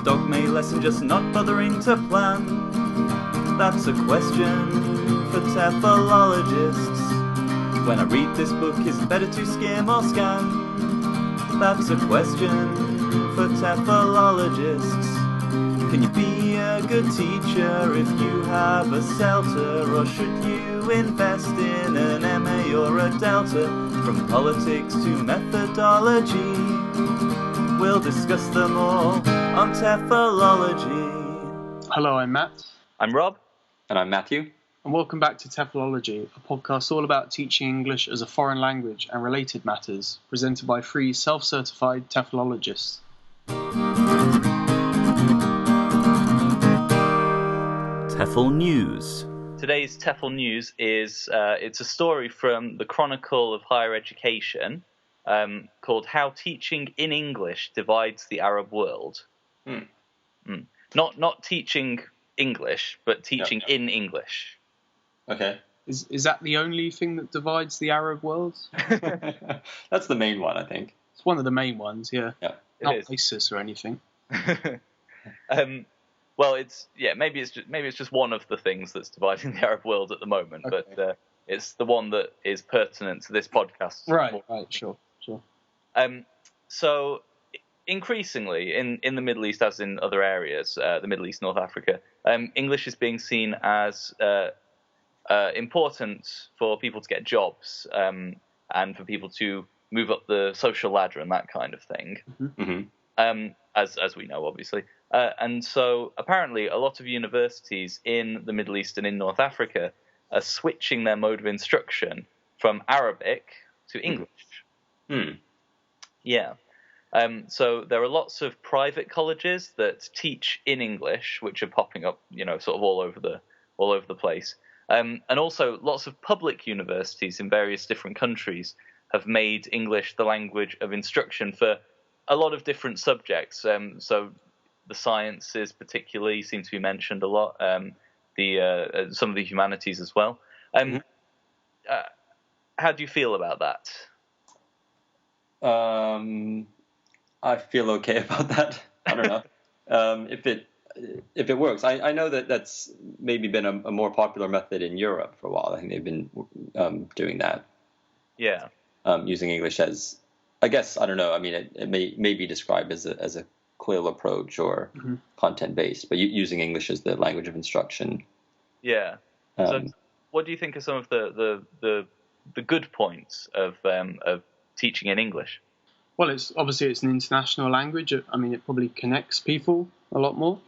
dogma lesson just not bothering to plan? That's a question for TEFLologists. When I read this book, is it better to skim or scan? That's a question for TEFLologists. Can you be a good teacher if you have a CELTA? Or should you invest in an MA or a Delta? From politics to methodology, we'll discuss them all on TEFLology. Hello, I'm Matt. I'm Rob. And I'm Matthew. And welcome back to TEFLology, a podcast all about teaching English as a foreign language and related matters, presented by three self-certified TEFLologists. TEFL News. Today's TEFL News is it's a story from the Chronicle of Higher Education called How Teaching in English Divides the Arab World. Not teaching English, but teaching in English. Okay. Is that the only thing that divides the Arab world? That's the main one, I think. It's one of the main ones, yeah. Not It is. ISIS or anything. Well, maybe it's just one of the things that's dividing the Arab world at the moment, Okay. but it's the one that is pertinent to this podcast. Right, sure. So increasingly in the Middle East, as in other areas, the Middle East, North Africa, English is being seen as important for people to get jobs and for people to move up the social ladder and that kind of thing. Mm-hmm. As we know, obviously. And so apparently a lot of universities in the Middle East and in North Africa are switching their mode of instruction from Arabic to English. Yeah. So there are lots of private colleges that teach in English, which are popping up, sort of all over the place. And also lots of public universities in various different countries have made English the language of instruction for a lot of different subjects. So the sciences particularly seem to be mentioned a lot. Some of the humanities as well. How do you feel about that? I feel okay about that. I don't know if it works. I know that's maybe been a more popular method in Europe for a while. I think they've been doing that. Yeah. Using English as, I guess, I don't know. I mean, it may be described as a CLIL approach or content based, but using English as the language of instruction. Yeah. So, what do you think are some of the good points of teaching in English? Well, it's an international language. I mean, it probably connects people a lot more.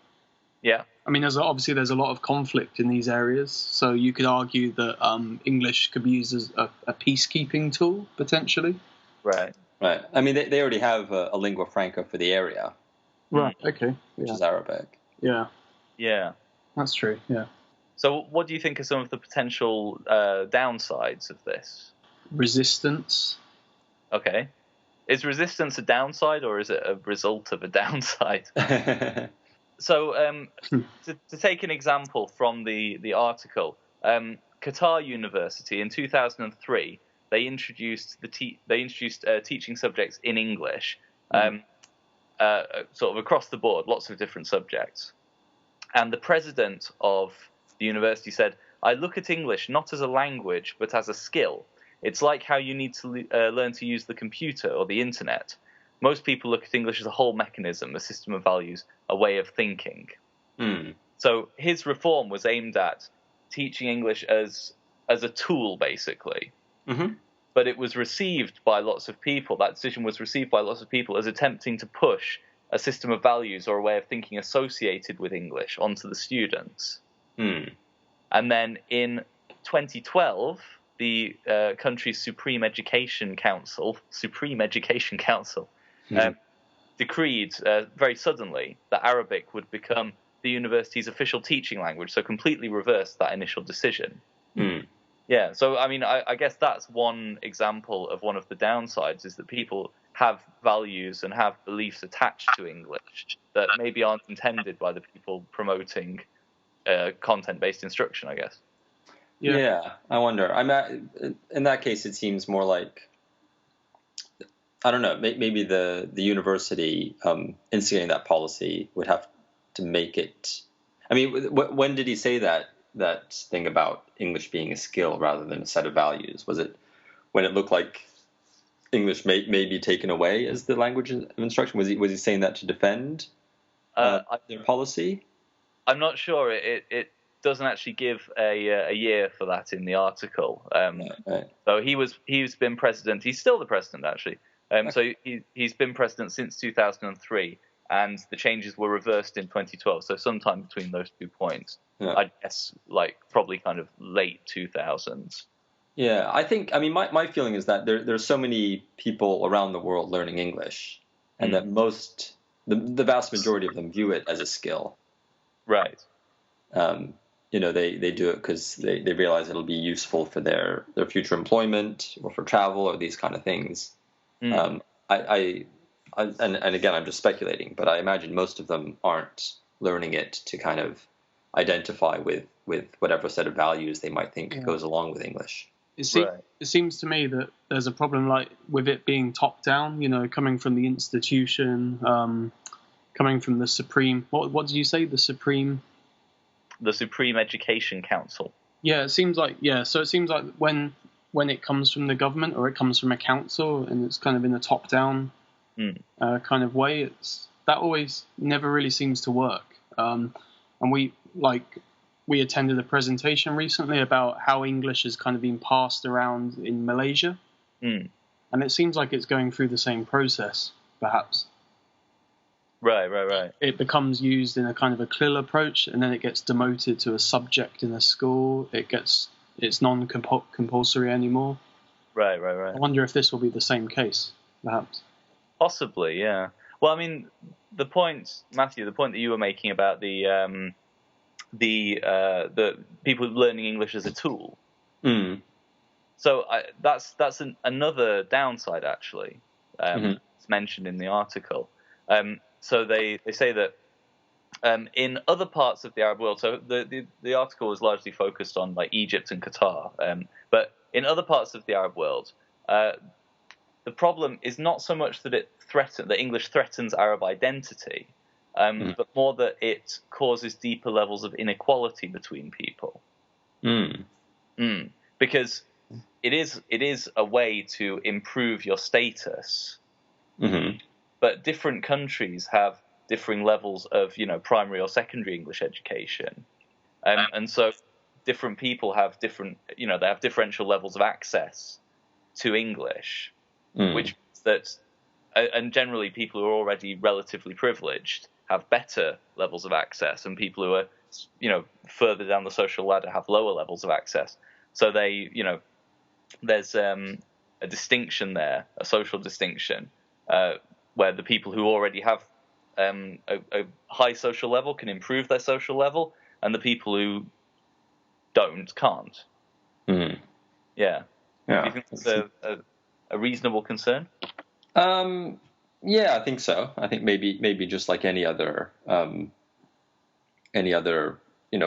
Yeah. I mean, there's a lot of conflict in these areas, so you could argue that English could be used as a peacekeeping tool, potentially. Right. I mean, they already have a lingua franca for the area. Right, okay. Which is Arabic. Yeah. Yeah. That's true, yeah. So what do you think are some of the potential downsides of this? Resistance. Okay. Is resistance a downside or is it a result of a downside? So to take an example from the article, Qatar University in 2003, they introduced teaching subjects in English, sort of across the board, lots of different subjects. And the president of the university said, "I look at English not as a language, but as a skill. It's like how you need to learn to use the computer or the internet. Most people look at English as a whole mechanism, a system of values, a way of thinking." So his reform was aimed at teaching English as a tool, basically. But it was received by lots of people. That decision was received by lots of people as attempting to push a system of values or a way of thinking associated with English onto the students. And then in 2012, the country's Supreme Education Council decreed very suddenly that Arabic would become the university's official teaching language, so completely reversed that initial decision. Yeah, so I mean, I guess that's one example of one of the downsides, is that people have values and have beliefs attached to English that maybe aren't intended by the people promoting content-based instruction, I guess. Yeah, I wonder. In that case, it seems more like, I don't know. Maybe the university instigating that policy would have to make it. I mean, when did he say that thing about English being a skill rather than a set of values? Was it when it looked like English may be taken away as the language of instruction? Was he saying that to defend their policy? I'm not sure. It doesn't actually give a year for that in the article. Right. So he's been president. He's still the president actually. So he's been president since 2003, and the changes were reversed in 2012. So sometime between those 2 points, I guess, like probably kind of late 2000s. Yeah, I mean, my feeling is that there's so many people around the world learning English, and that the vast majority of them view it as a skill. Right. They do it because they realize it'll be useful for their future employment or for travel or these kind of things. And again, I'm just speculating, but I imagine most of them aren't learning it to kind of identify with whatever set of values they might think goes along with English. It seems to me that there's a problem, like with it being top down, coming from the institution, coming from the Supreme. What did you say? The Supreme Education Council. Yeah, it seems like So it seems like when it comes from the government or it comes from a council and it's kind of in a top down kind of way, that always never really seems to work. And we attended a presentation recently about how English has kind of been passed around in Malaysia. And it seems like it's going through the same process, perhaps. Right. It becomes used in a kind of a CLIL approach, and then it gets demoted to a subject in a school. It's non-compulsory anymore. Right. I wonder if this will be the same case, perhaps. Possibly, yeah. Well, I mean, Matthew, the point that you were making about the people learning English as a tool. So that's another downside, actually. It's mentioned in the article. So they say that in other parts of the Arab world, so the article was largely focused on like Egypt and Qatar, but in other parts of the Arab world, the problem is not so much that that English threatens Arab identity, but more that it causes deeper levels of inequality between people. Because it is a way to improve your status. But different countries have differing levels of, primary or secondary English education. And so different people have they have differential levels of access to English, which means that, and generally people who are already relatively privileged have better levels of access, and people who are, further down the social ladder have lower levels of access. So there's a distinction there, a social distinction, where the people who already have a high social level can improve their social level, and the people who don't can't. Yeah. Do you think that's a reasonable concern? Yeah, I think so. I think maybe just like any other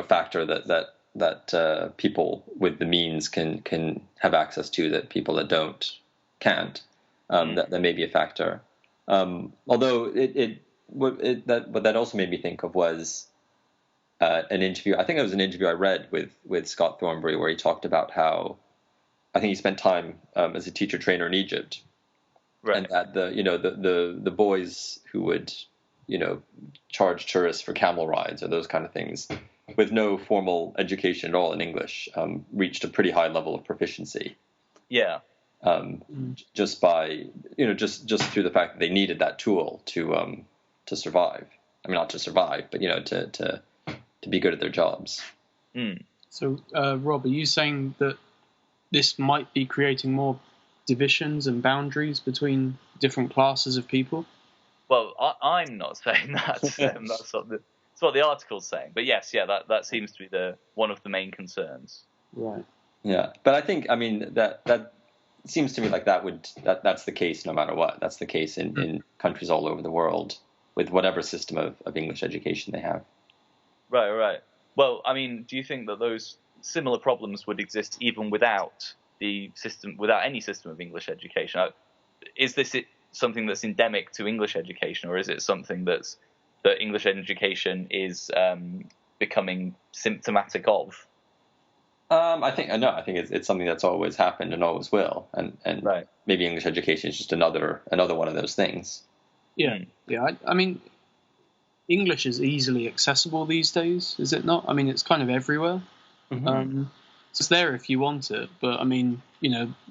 factor that people with the means can have access to that people that don't can't. That may be a factor. Although what that also made me think of was an interview. I think it was an interview I read with Scott Thornbury, where he talked about how I think he spent time as a teacher trainer in Egypt, and that the boys who would charge tourists for camel rides or those kind of things with no formal education at all in English reached a pretty high level of proficiency. Yeah. Just by just through the fact that they needed that tool to survive. I mean, not to survive, but to be good at their jobs. So, Rob, are you saying that this might be creating more divisions and boundaries between different classes of people? Well, I'm not saying that. That's what the article's saying. But yes, that seems to be one of the main concerns. Right. Yeah, but I think that seems to me like that's the case no matter what. That's the case in countries all over the world with whatever system of English education they have. Right. Well, I mean, do you think that those similar problems would exist even without any system of English education? Is this something that's endemic to English education, or is it something that English education is becoming symptomatic of? I think it's something that's always happened and always will, and right. Maybe English education is just another one of those things. Yeah, yeah. I mean, English is easily accessible these days, is it not? I mean, it's kind of everywhere. Mm-hmm. It's there if you want it, but I mean,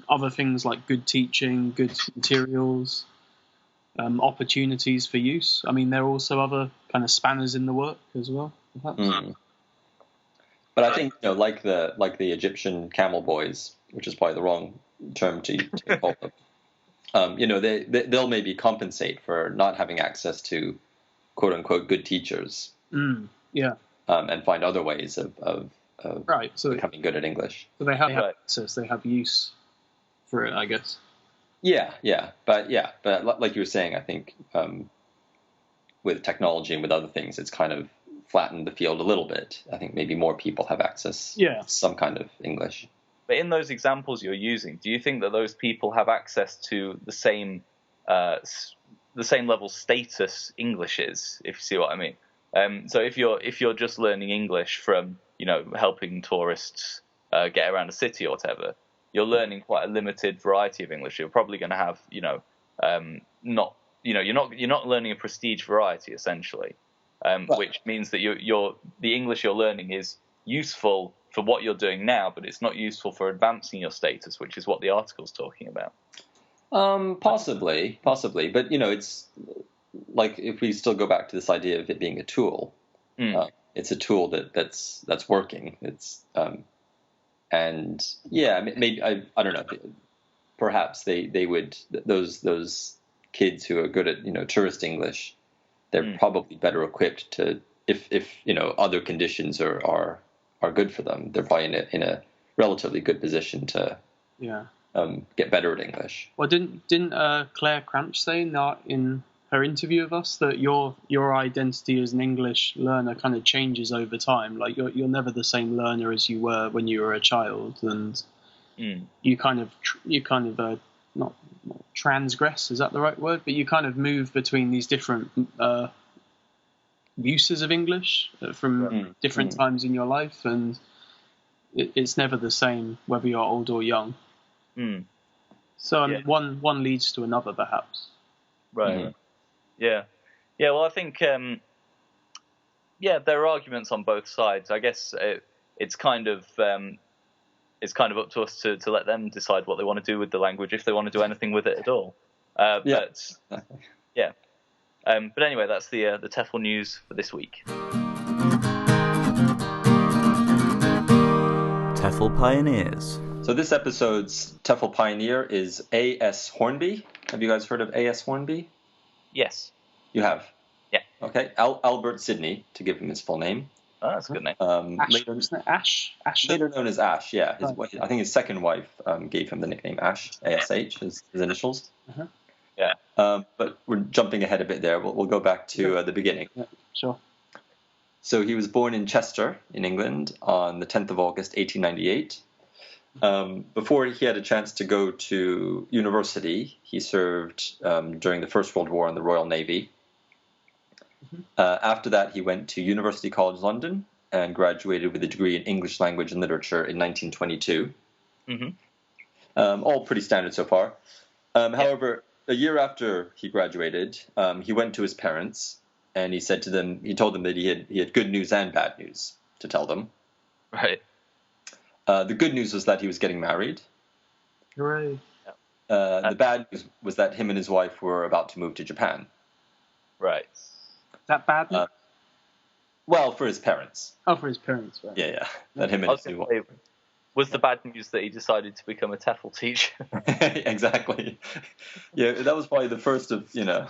other things like good teaching, good materials, opportunities for use. I mean, there are also other kind of spanners in the work as well, perhaps. Mm. But I think, like the Egyptian camel boys, which is probably the wrong term to call them. They'll maybe compensate for not having access to quote unquote good teachers. Yeah. And find other ways of right. So becoming good at English. So they have access, they have use for it, I guess. Yeah. But like you were saying, I think with technology and with other things, it's kind of flattened the field a little bit. I think maybe more people have access to some kind of English. But in those examples you're using, do you think that those people have access to the same level status English is, if you see what I mean? So if you're just learning English from helping tourists get around a city or whatever, you're learning quite a limited variety of English. You're probably going to have you're not learning a prestige variety essentially, which means that the English you're learning is useful for what you're doing now, but it's not useful for advancing your status, which is what the article's talking about. Possibly, but it's like if we still go back to this idea of it being a tool, it's a tool that's working. It's maybe I don't know. Perhaps they would those kids who are good at tourist English, they're probably better equipped to if other conditions are good for them. They're probably in a relatively good position to get better at English. Well, didn't Claire Cranch say in her interview with us that your identity as an English learner kind of changes over time? Like you're never the same learner as you were when you were a child, and you kind of not transgress, is that the right word? But you kind of move between these different uses of English from different times in your life, and it's never the same whether you're old or young. So one leads to another, perhaps. Right. Yeah. Well, I think there are arguments on both sides. I guess it's kind of up to us to let them decide what they want to do with the language, if they want to do anything with it at all. But anyway, that's the TEFL news for this week. TEFL Pioneers. So this episode's TEFL Pioneer is AAS Hornby. Have you guys heard of AAS Hornby? Yes. You have? Yeah. Okay. Albert Sidney, to give him his full name. Oh, that's a good name. Ash? Later known as Ash, yeah. I think his second wife gave him the nickname Ash, ASH, his initials. Uh-huh. Yeah. But we're jumping ahead a bit there. We'll go back to the beginning. Yeah, sure. So he was born in Chester, in England, on the 10th of August, 1898. Before he had a chance to go to university, he served during the First World War in the Royal Navy. After that, he went to University College London and graduated with a degree in English Language and Literature in 1922. All pretty standard so far. However, a year after he graduated, he went to his parents and he told them that he had good news and bad news to tell them. Right. The good news was that he was getting married. Hooray. The bad news was that him and his wife were about to move to Japan. Right. Is that bad news? Well, for his parents. Oh, for his parents, right. Yeah. That him and his new wife. Was the bad news that he decided to become a TEFL teacher? Exactly. Yeah, that was probably the first of, been a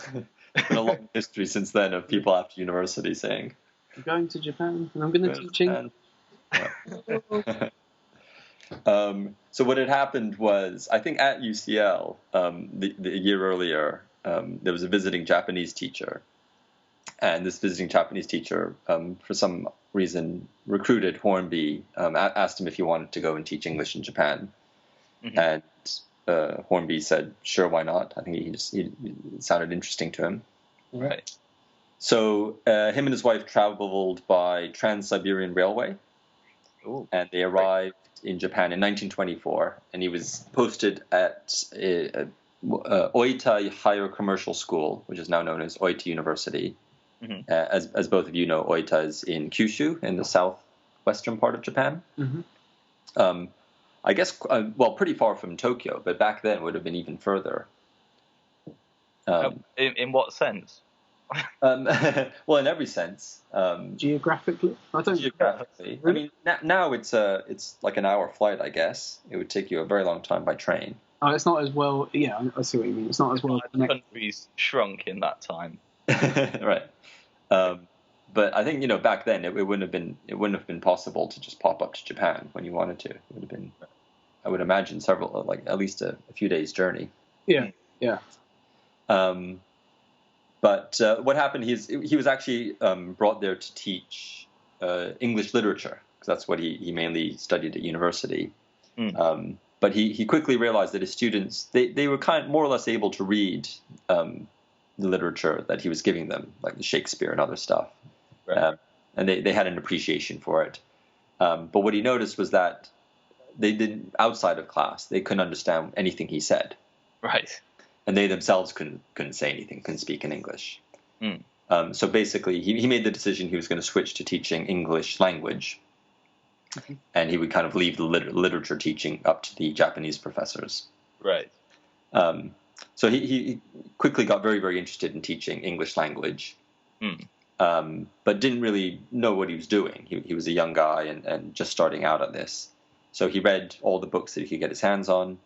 long history since then of people after university saying, I'm going to Japan and I'm going to teach English. So what had happened was, I think at UCL, the year earlier, there was a visiting Japanese teacher. And this visiting Japanese teacher, for some reason, recruited Hornby, asked him if he wanted to go and teach English in Japan. And Hornby said, "Sure, why not?" I think it sounded interesting to him. Right. So him and his wife traveled by Trans-Siberian Railway, and they arrived in Japan in 1924. And he was posted at Oita Higher Commercial School, which is now known as Oita University. Mm-hmm. As both of you know, Oita is in Kyushu, in the southwestern part of Japan. Mm-hmm. I guess, pretty far from Tokyo, but back then it would have been even further. In what sense? Well, in every sense. Geographically? Geographically. I mean, now it's like an hour flight, I guess. It would take you a very long time by train. Oh, it's not as well... Yeah, I see what you mean. It's not as well... The country's shrunk in that time. Right. But I think, back then it wouldn't have been possible to just pop up to Japan when you wanted to. It would have been, I would imagine, at least a few days' journey. Yeah, yeah. But what happened? He was actually brought there to teach English literature, because that's what he mainly studied at university. But he quickly realized that his students they were kind of more or less able to read the literature that he was giving them, like the Shakespeare and other stuff. Right. And they had an appreciation for it. But what he noticed was that they didn't, outside of class, they couldn't understand anything he said. Right. And they themselves couldn't say anything, couldn't speak in English. So basically, he made the decision he was going to switch to teaching English language. And he would kind of leave the literature teaching up to the Japanese professors. Right. So he quickly got very, very interested in teaching English language. But didn't really know what he was doing. He was a young guy and just starting out at this. So he read all the books that he could get his hands on.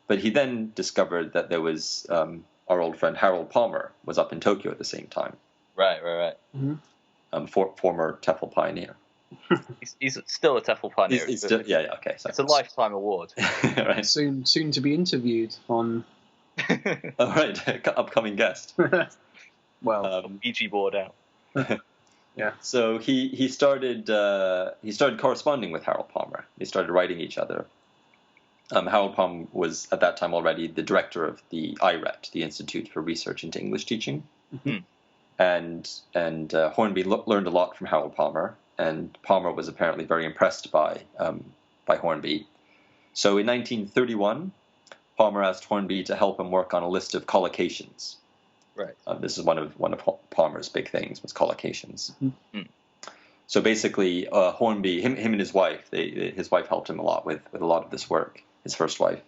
But he then discovered that there was our old friend Harold Palmer was up in Tokyo at the same time. Right. Mm-hmm. Former TEFL pioneer. He's still a TEFL pioneer. He's still, yeah, okay. So. It's a lifetime award. Right. Soon to be interviewed on... All right, upcoming guest. Well, Ouija board out. Yeah. So he started corresponding with Harold Palmer. They started writing each other. Harold Palmer was at that time already the director of the IRET, the Institute for Research into English Teaching. Mm-hmm. And Hornby learned a lot from Harold Palmer, and Palmer was apparently very impressed by Hornby. So in 1931, Palmer asked Hornby to help him work on a list of collocations. Right. This is one of Palmer's big things, was collocations. Mm-hmm. So basically, Hornby, him and his wife, his wife helped him a lot with a lot of this work. His first wife.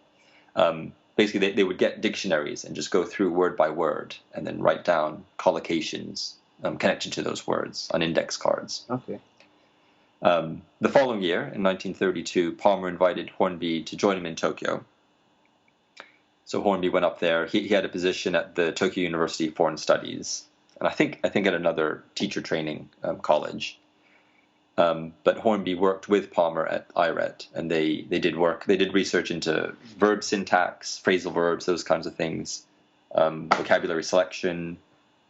Basically, they would get dictionaries and just go through word by word and then write down collocations connected to those words on index cards. Okay. The following year, in 1932, Palmer invited Hornby to join him in Tokyo. So Hornby went up there. He had a position at the Tokyo University of Foreign Studies, and I think at another teacher training college. But Hornby worked with Palmer at IRET, and they did research into verb syntax, phrasal verbs, those kinds of things, vocabulary selection,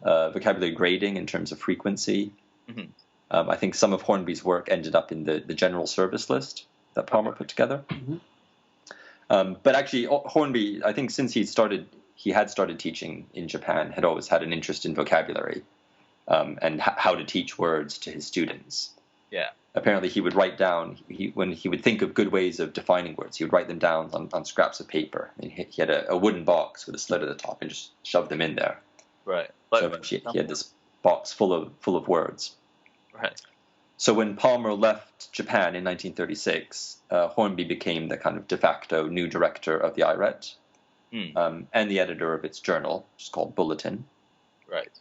vocabulary grading in terms of frequency. Mm-hmm. I think some of Hornby's work ended up in the general service list that Palmer put together. Mm-hmm. But actually, Hornby, I think since he had started teaching in Japan, had always had an interest in vocabulary and how to teach words to his students. Yeah. Apparently, he would write down, when he would think of good ways of defining words, he would write them down on scraps of paper. I mean, he had a wooden box with a slit at the top and just shoved them in there. Right. So he had this box full of words. Right. So when Palmer left Japan in 1936, Hornby became the kind of de facto new director of the IRET and the editor of its journal, which is called Bulletin. Right.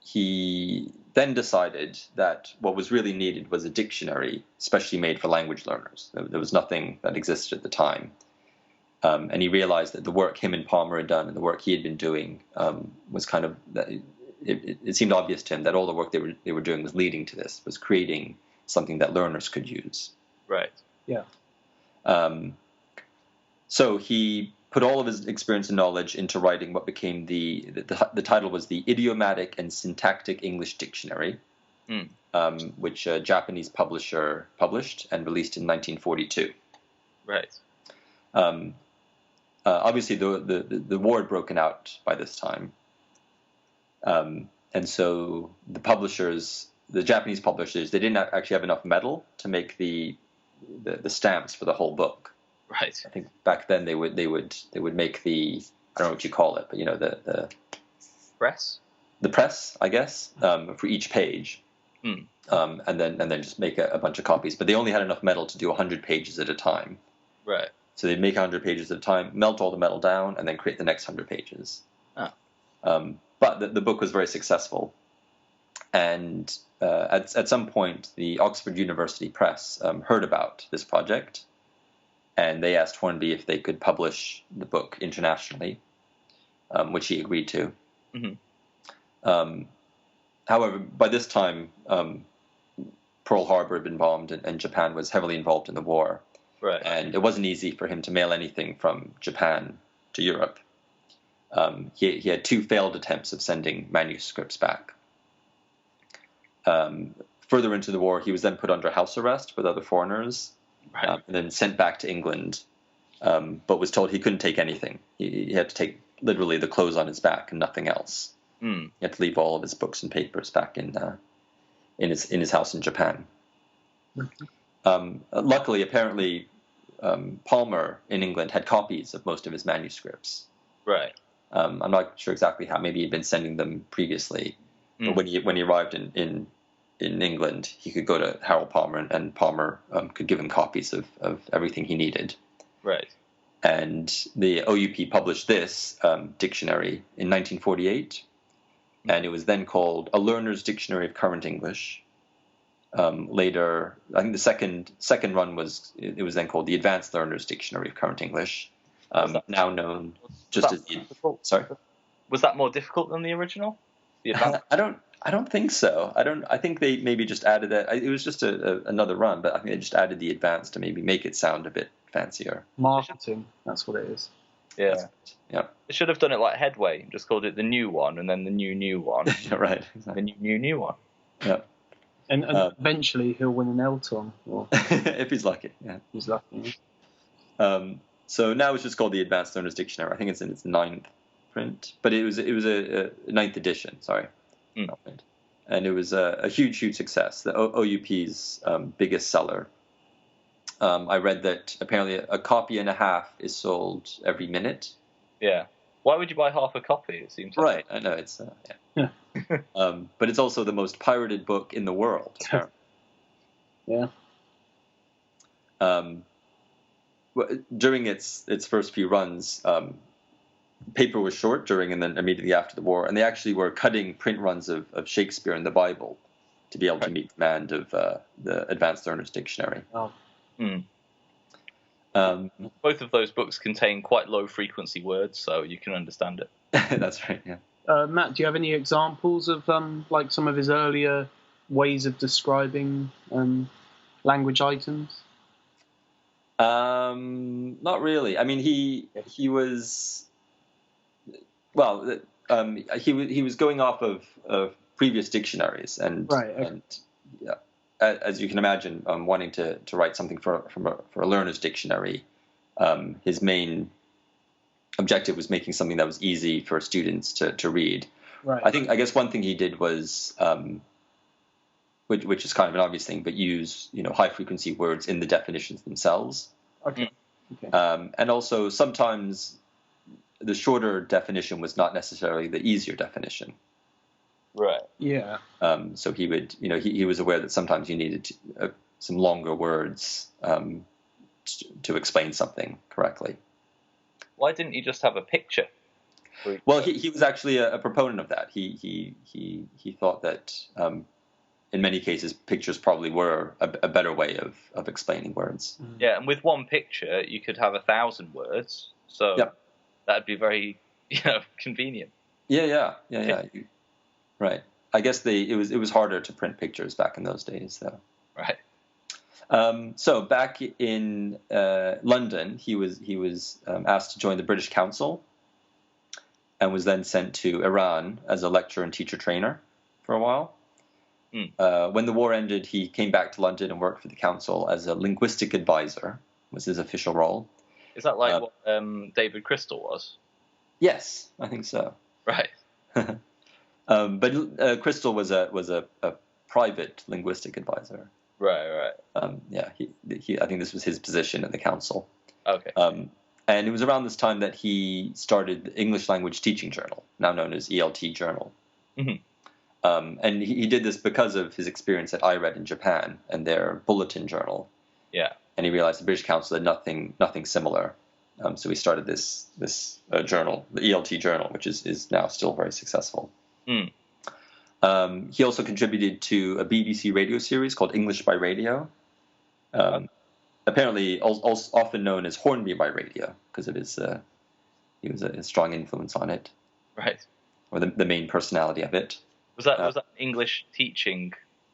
He then decided that what was really needed was a dictionary specially made for language learners. There was nothing that existed at the time. And he realized that the work him and Palmer had done and the work he had been doing was kind of... It seemed obvious to him that all the work they were doing was leading to this, was creating something that learners could use. Right. Yeah. So he put all of his experience and knowledge into writing what became the title was the Idiomatic and Syntactic English Dictionary, which a Japanese publisher published and released in 1942. Right. Obviously, the war had broken out by this time, and so the Japanese publishers, they didn't actually have enough metal to make the stamps for the whole book. Right. I think back then they would make the, I don't know what you call it, but the Press. The press, I guess, for each page, Mm. and then just make a bunch of copies. But they only had enough metal to do 100 pages at a time. Right. So they'd make 100 pages at a time, melt all the metal down, and then create the next 100 pages. Oh. But the book was very successful, and at some point, the Oxford University Press heard about this project, and they asked Hornby if they could publish the book internationally, which he agreed to. Mm-hmm. However, by this time, Pearl Harbor had been bombed, and Japan was heavily involved in the war. Right. And it wasn't easy for him to mail anything from Japan to Europe. He had 2 failed attempts of sending manuscripts back. Further into the war, he was then put under house arrest with other foreigners, Right. and then sent back to England, but was told he couldn't take anything. He had to take literally the clothes on his back and nothing else. Mm. He had to leave all of his books and papers back in his house in Japan. Luckily, apparently, Palmer in England had copies of most of his manuscripts. Right. I'm not sure exactly how. Maybe he'd been sending them previously. Mm. But when he arrived in England, he could go to Harold Palmer, and Palmer could give him copies of everything he needed. Right. And the OUP published this dictionary in 1948, and it was then called A Learner's Dictionary of Current English. Later, I think the second run was then called the Advanced Learner's Dictionary of Current English, now known just as the. Sorry. Was that more difficult than the original? The advanced? I don't think so. I think they maybe just added that. It was just another run, but I think they just added the advanced to maybe make it sound a bit fancier. Marketing, that's what it is. Yeah. Yeah. They should have done it like Headway, just called it the new one, and then the new one. Right. Exactly. The new one. Yeah. And eventually he'll win an Elton, or if he's lucky. Yeah. he's lucky. So now it's just called the Advanced Learner's Dictionary. I think it's in its 9th print, but it was a 9th edition. Sorry. Mm. Not print. And it was a huge success. The OUP's biggest seller. I read that apparently a copy and a half is sold every minute. Yeah. Why would you buy half a copy? It seems like. Right. I know it's yeah. But it's also the most pirated book in the world. Apparently. Yeah. During its first few runs, paper was short during and then immediately after the war, and they actually were cutting print runs of Shakespeare and the Bible to be able to meet the demand of the Advanced Learner's Dictionary. Oh. Mm. Both of those books contain quite low frequency words, so you can understand it. That's right. Yeah. Matt, do you have any examples of like some of his earlier ways of describing language items? Not really. I mean, he was he was going off of previous dictionaries, and right. Okay. And yeah, as you can imagine, wanting to write something for a learner's dictionary, his main objective was making something that was easy for students to read. Right. I guess one thing he did was, which is kind of an obvious thing, but use high frequency words in the definitions themselves. Okay. Okay. And also sometimes the shorter definition was not necessarily the easier definition. Right. Yeah. So he would, he was aware that sometimes you needed some longer words to explain something correctly. Why didn't you just have a picture? Well, he was actually a proponent of that. He thought that in many cases pictures probably were a better way of explaining words. Yeah, and with one picture you could have 1,000 words, so that'd be very convenient. Yeah. Right. I guess it was harder to print pictures back in those days, though. Right. So back in London, he was asked to join the British Council, and was then sent to Iran as a lecturer and teacher trainer for a while. When the war ended, he came back to London and worked for the council as a linguistic advisor, was his official role. Is that like what David Crystal was? Yes, I think so. Right. But Crystal was a private linguistic advisor. Right. Yeah, he I think this was his position in the council. Okay. And it was around this time that he started the English Language Teaching Journal, now known as ELT Journal. Mm-hmm. And he did this because of his experience at IRED in Japan and their bulletin journal. Yeah. And he realized the British Council had nothing similar. So he started this journal, the ELT Journal, which is now still very successful. Mm. He also contributed to a BBC radio series called English by Radio. Apparently, also often known as Hornby by Radio, because of he was a strong influence on it. Right. Or the main personality of it. Was that an English teaching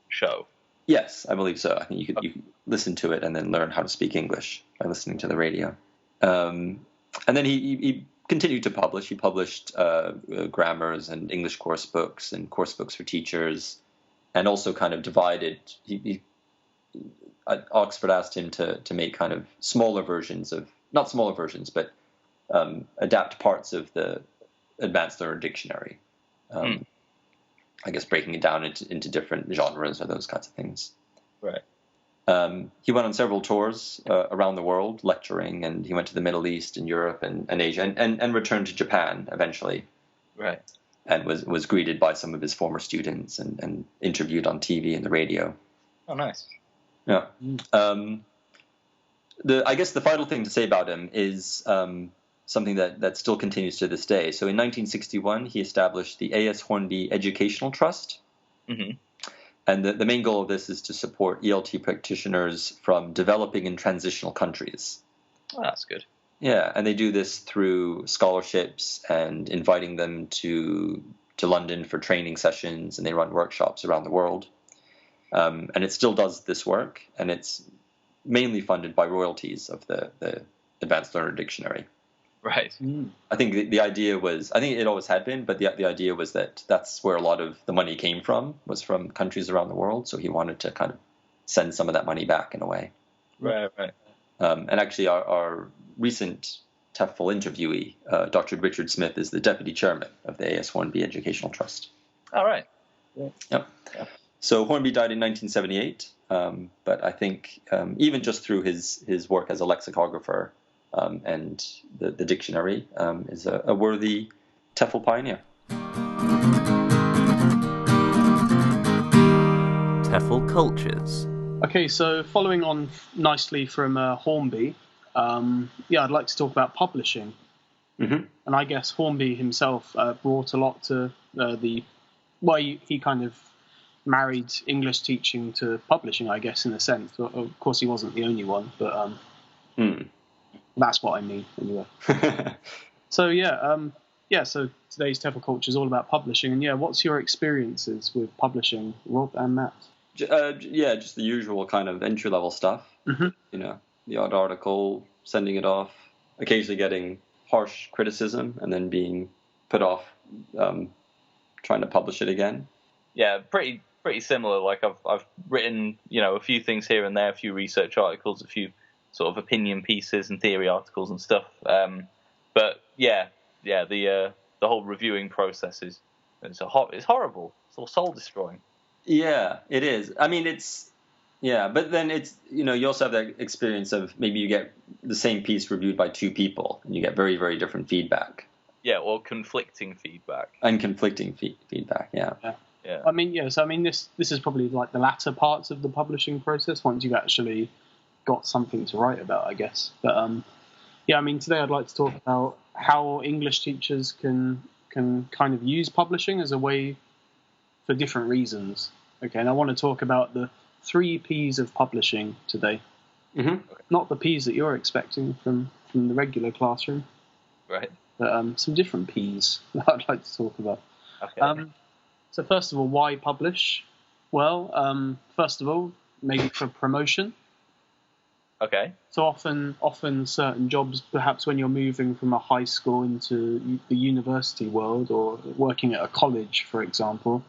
show? Yes, I believe so. I think you could listen to it and then learn how to speak English by listening to the radio. And then he continued to publish. He published grammars and English course books and course books for teachers, and also kind of divided. Oxford asked him to make kind of smaller versions of, not smaller versions, but adapt parts of the Advanced Learner Dictionary. I guess breaking it down into different genres or those kinds of things. Right. He went on several tours around the world, lecturing, and he went to the Middle East and Europe and Asia, and returned to Japan eventually. Right. And was greeted by some of his former students and interviewed on TV and the radio. Oh, nice. Yeah. I guess the final thing to say about him is something that still continues to this day. So in 1961, he established the AAS Hornby Educational Trust. Mm-hmm. And the main goal of this is to support ELT practitioners from developing and transitional countries. Oh, that's good. Yeah, and they do this through scholarships and inviting them to London for training sessions, and they run workshops around the world. And it still does this work, and it's mainly funded by royalties of the Advanced Learner Dictionary. Right. I think the idea was, I think it always had been, but the idea was that that's where a lot of the money came from, was from countries around the world. So he wanted to kind of send some of that money back in a way. Right. And actually our recent TEFL interviewee, Dr. Richard Smith, is the deputy chairman of the AAS Hornby Educational Trust. All right. Yeah. So Hornby died in 1978, but I think even just through his work as a lexicographer, and the dictionary is a worthy TEFL pioneer. TEFL cultures. Okay, so following on nicely from Hornby, I'd like to talk about publishing. Mm-hmm. And I guess Hornby himself brought a lot to he kind of married English teaching to publishing, I guess, in a sense. Of course, he wasn't the only one, but that's what I mean, anyway. So today's TEFL culture is all about publishing. And what's your experiences with publishing, Rob and Matt? Just the usual kind of entry-level stuff. Mm-hmm. You know, the odd article, sending it off, occasionally getting harsh criticism, and then being put off trying to publish it again. Yeah, pretty similar. Like I've written, a few things here and there, a few research articles, a few sort of opinion pieces and theory articles and stuff. But the whole reviewing process is horrible. It's all soul destroying. Yeah, it is. I mean, but then it's, you also have that experience of maybe you get the same piece reviewed by two people and you get very, very different feedback. Yeah, or conflicting feedback. And conflicting feedback, yeah. I mean, this is probably like the latter parts of the publishing process once you've actually got something to write about, I guess. But today I'd like to talk about how English teachers can kind of use publishing as a way for different reasons. Okay, and I want to talk about the 3 P's of publishing today. Mm-hmm. Not the P's that you're expecting from the regular classroom. Right. But some different P's that I'd like to talk about. Okay. So first of all, why publish? Well, first of all, maybe for promotion. Okay. So often certain jobs, perhaps when you're moving from a high school into the university world or working at a college, for example,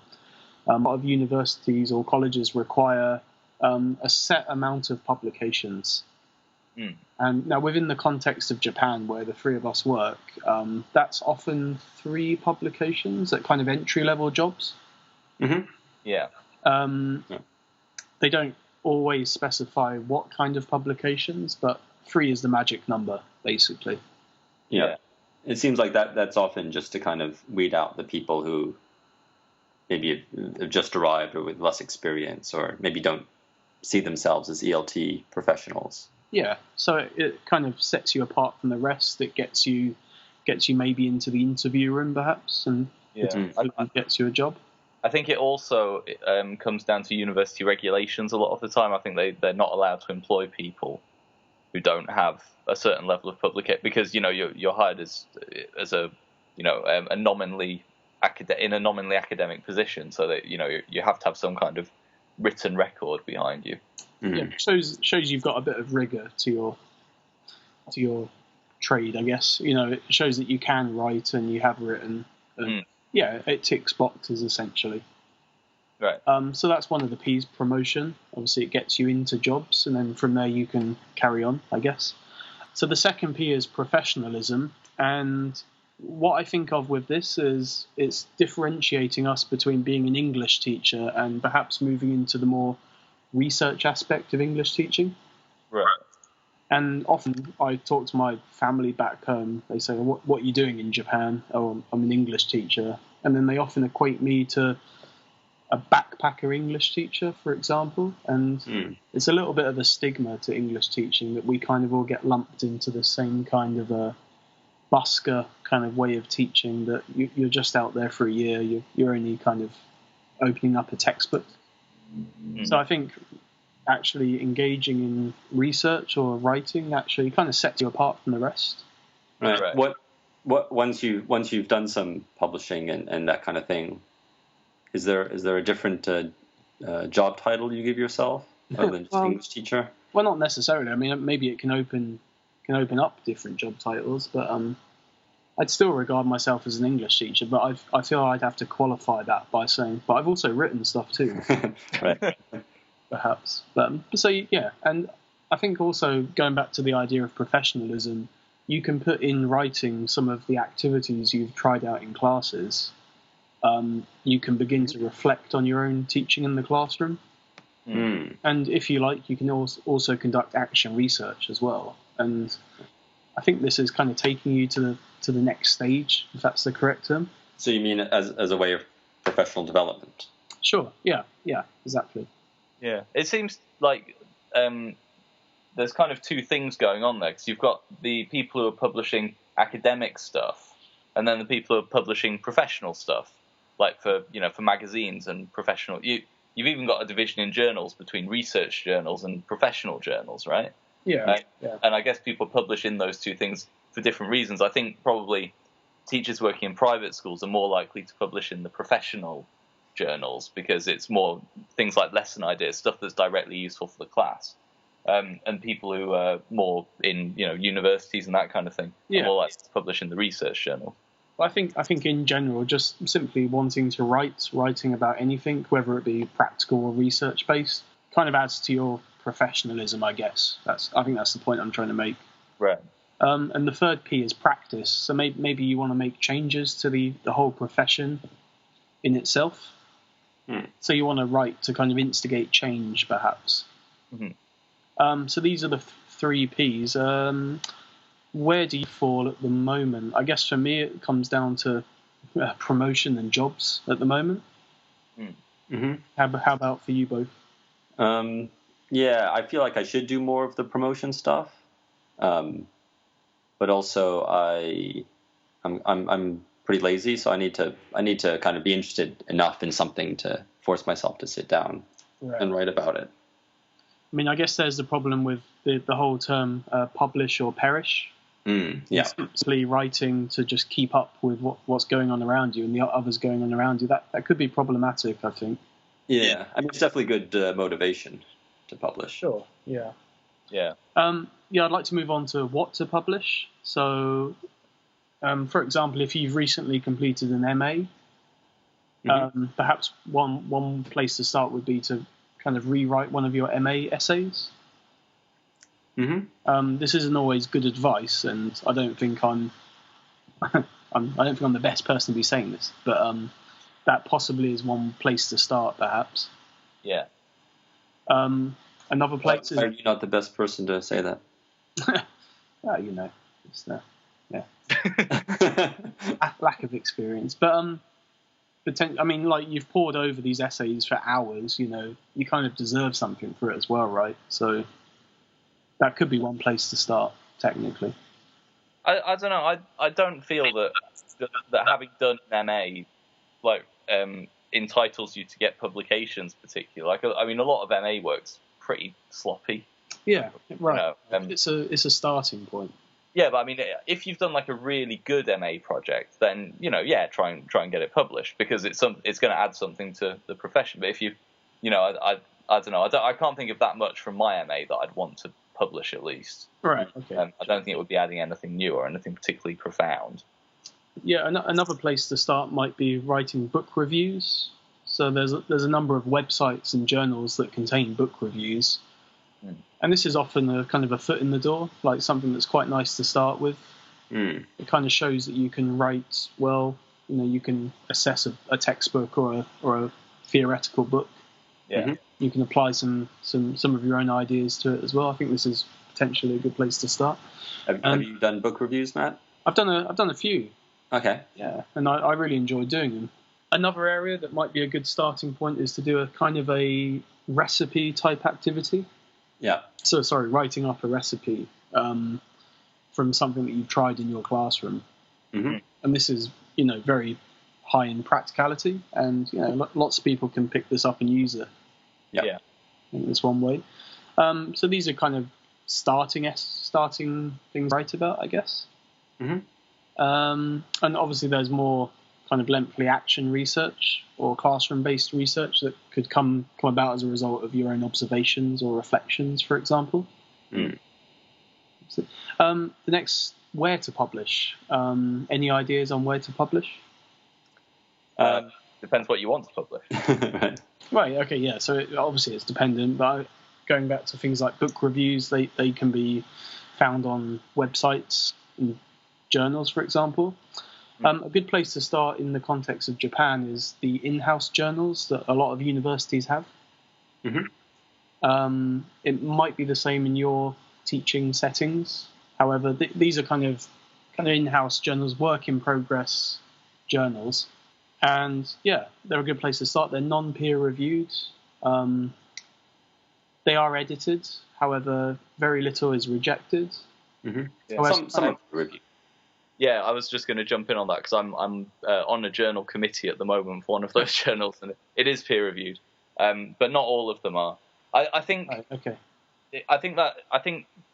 a lot of universities or colleges require a set amount of publications. And And now within the context of Japan, where the three of us work, that's often 3 publications at kind of entry-level jobs. Mm-hmm. Yeah. They don't always specify what kind of publications, but 3 is the magic number, basically. Yeah. It seems like that's often just to kind of weed out the people who maybe have just arrived or with less experience, or maybe don't see themselves as ELT professionals. Yeah, so it kind of sets you apart from the rest. It gets you maybe into the interview room, perhaps, and gets you a job. I think it also comes down to university regulations a lot of the time. I think they're not allowed to employ people who don't have a certain level of publication, because you're hired as a a nominally academic position, so that you have to have some kind of written record behind you. Mm-hmm. Yeah, shows you've got a bit of rigor to your trade, I guess. It shows that you can write and you have written. Yeah, it ticks boxes essentially. Right. So that's one of the P's, promotion. Obviously, it gets you into jobs, and then from there you can carry on, I guess. So the second P is professionalism, and what I think of with this is it's differentiating us between being an English teacher and perhaps moving into the more research aspect of English teaching. Right. And often I talk to my family back home. They say, what are you doing in Japan? Oh, I'm an English teacher. And then they often equate me to a backpacker English teacher, for example. And it's a little bit of a stigma to English teaching that we kind of all get lumped into the same kind of a busker kind of way of teaching, that you're just out there for a year. You're only kind of opening up a textbook. So I think actually engaging in research or writing actually kind of sets you apart from the rest. Right. What once you've done some publishing and that kind of thing, is there a different job title you give yourself other than just English teacher? Well, not necessarily. I mean, maybe it can open up different job titles, but I'd still regard myself as an English teacher. But I feel I'd have to qualify that by saying, but I've also written stuff too. Right. Perhaps. But so yeah, and I think also going back to the idea of professionalism, you can put in writing some of the activities you've tried out in classes. You can begin to reflect on your own teaching in the classroom. And if you like, you can also conduct action research as well. And I think this is kind of taking you to the next stage, if that's the correct term. So you mean as a way of professional development? Sure. Yeah, exactly. Yeah, it seems like there's kind of 2 things going on there, because you've got the people who are publishing academic stuff, and then the people who are publishing professional stuff, like for magazines and professional. You've even got a division in journals between research journals and professional journals, right? Yeah. And I guess people publish in those 2 things for different reasons. I think probably teachers working in private schools are more likely to publish in the professional journals, because it's more things like lesson ideas, stuff that's directly useful for the class. And people who are more in universities and that kind of thing are more likely to publish in the research journal. I think in general, just simply wanting to writing about anything, whether it be practical or research based, kind of adds to your professionalism, I guess. I think that's the point I'm trying to make. Right. And the third P is practice. So maybe you want to make changes to the whole profession in itself. So you want to write to kind of instigate change, perhaps. Mm-hmm. So these are the 3 Ps. Where do you fall at the moment? I guess for me it comes down to promotion and jobs at the moment. Mm-hmm. How about for you both? Yeah, I feel like I should do more of the promotion stuff, but also I'm pretty lazy, so I need to kind of be interested enough in something to force myself to sit down and write about it. I mean, I guess there's the problem with the whole term publish or perish. Yeah. Simply writing to just keep up with what's going on around you and the others going on around you. That could be problematic, I think. Yeah, I mean, it's definitely good motivation to publish. Sure. Yeah. Yeah. I'd like to move on to what to publish. So, for example, if you've recently completed an MA, perhaps one place to start would be to kind of rewrite one of your MA essays. Mm-hmm. This isn't always good advice, and I don't think I'm I don't think I'm the best person to be saying this, but that possibly is one place to start, perhaps. Yeah. Another place is... Are you not the best person to say that? Well, you know, it's lack of experience. But I mean, like, you've pored over these essays for hours. You know, you kind of deserve something for it as well, right? So that could be one place to start, technically. I don't know. I don't feel that having done an MA like entitles you to get publications, particularly. Like, I mean, a lot of MA work's pretty sloppy. Yeah, right. You know, it's a starting point. Yeah, but I mean, if you've done like a really good MA project, then try and get it published, because it's going to add something to the profession. But if I don't know, I can't think of that much from my MA that I'd want to publish, at least. Right. Okay. I don't think it would be adding anything new or anything particularly profound. Yeah, another place to start might be writing book reviews. So there's a number of websites and journals that contain book reviews. And this is often a kind of a foot in the door, like something that's quite nice to start with. It kind of shows that you can write well. You know, you can assess a textbook or a theoretical book. Yeah. You can apply some of your own ideas to it as well. I think this is potentially a good place to start. Have you done book reviews, Matt? I've done a few. Okay. Yeah, and I really enjoy doing them. Another area that might be a good starting point is to do a kind of a recipe type activity. Yeah. So, writing up a recipe from something that you've tried in your classroom. Mm-hmm. And this is, very high in practicality, and, lots of people can pick this up and use it. Yeah. In this one way. So these are kind of starting things to write about, I guess. Mm-hmm. And obviously there's more kind of lengthy action research or classroom-based research that could come about as a result of your own observations or reflections, for example. So, the next, where to publish. Any ideas on where to publish? Depends what you want to publish. Right, okay, yeah. So obviously it's dependent, but going back to things like book reviews, they can be found on websites and journals, for example. A good place to start in the context of Japan is the in-house journals that a lot of universities have. Mm-hmm. It might be the same in your teaching settings. However, these are kind of in-house journals, work in progress journals. And yeah, they're a good place to start. They're non-peer reviewed. They are edited. However, very little is rejected. Mm-hmm. Yeah. Some review. Yeah, I was just going to jump in on that, because I'm on a journal committee at the moment for one of those journals, and it is peer reviewed, but not all of them are. I think. Okay. I think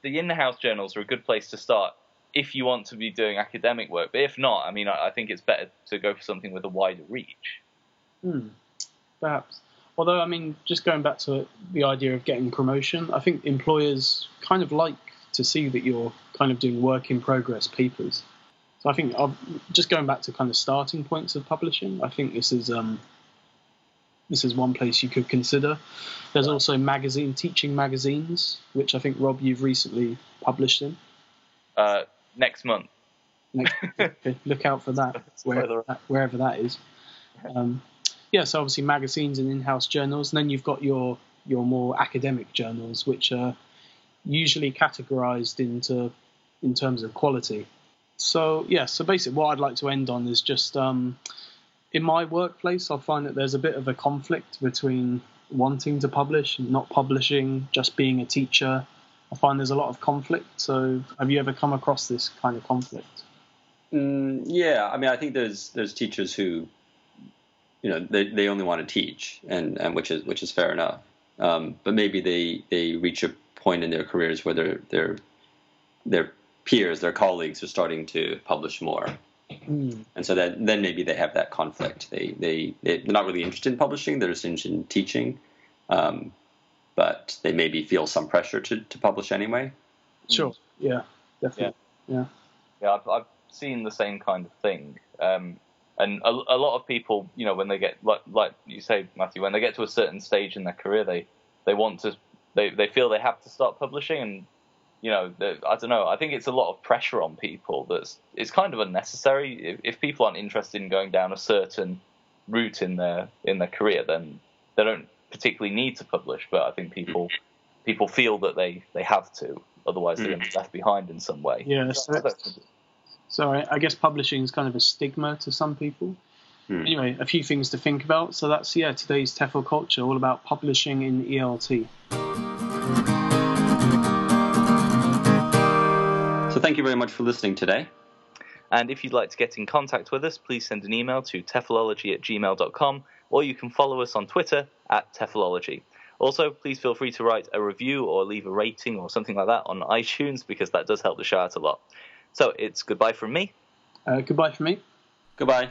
the in-house journals are a good place to start if you want to be doing academic work. But if not, I mean, I think it's better to go for something with a wider reach. Perhaps. Although, I mean, just going back to the idea of getting promotion, I think employers kind of like to see that you're kind of doing work in progress papers. So I think just going back to kind of starting points of publishing, I think this is one place you could consider. There's also teaching magazines, which I think, Rob, you've recently published in. Next month. Okay, look out for that, wherever that is. So obviously magazines and in-house journals, and then you've got your more academic journals, which are usually categorized in terms of quality. So basically what I'd like to end on is just in my workplace, I find that there's a bit of a conflict between wanting to publish and not publishing, just being a teacher. I find there's a lot of conflict. So have you ever come across this kind of conflict? Yeah, I mean, I think there's teachers who, they only want to teach, and which is fair enough. But maybe they reach a point in their careers where their peers, their colleagues, are starting to publish more. And so then maybe they have that conflict. They're not really interested in publishing; they're just interested in teaching, but they maybe feel some pressure to publish anyway. Sure. Yeah. Definitely. Yeah. I've seen the same kind of thing, and a lot of people, when they get like you say, Matthew, when they get to a certain stage in their career, they want to, they feel they have to start publishing, and I don't know. I think it's a lot of pressure on people. It's kind of unnecessary. If people aren't interested in going down a certain route in their career, then they don't particularly need to publish. But I think people feel that they have to, otherwise they're going to be left behind in some way. Yeah. So I guess publishing is kind of a stigma to some people. Anyway, a few things to think about. So that's today's TEFL culture, all about publishing in ELT. So thank you very much for listening today. And if you'd like to get in contact with us, please send an email to teflology@gmail.com, or you can follow us on Twitter @teflology. Also, please feel free to write a review or leave a rating or something like that on iTunes, because that does help the show out a lot. So it's goodbye from me. Goodbye from me. Goodbye.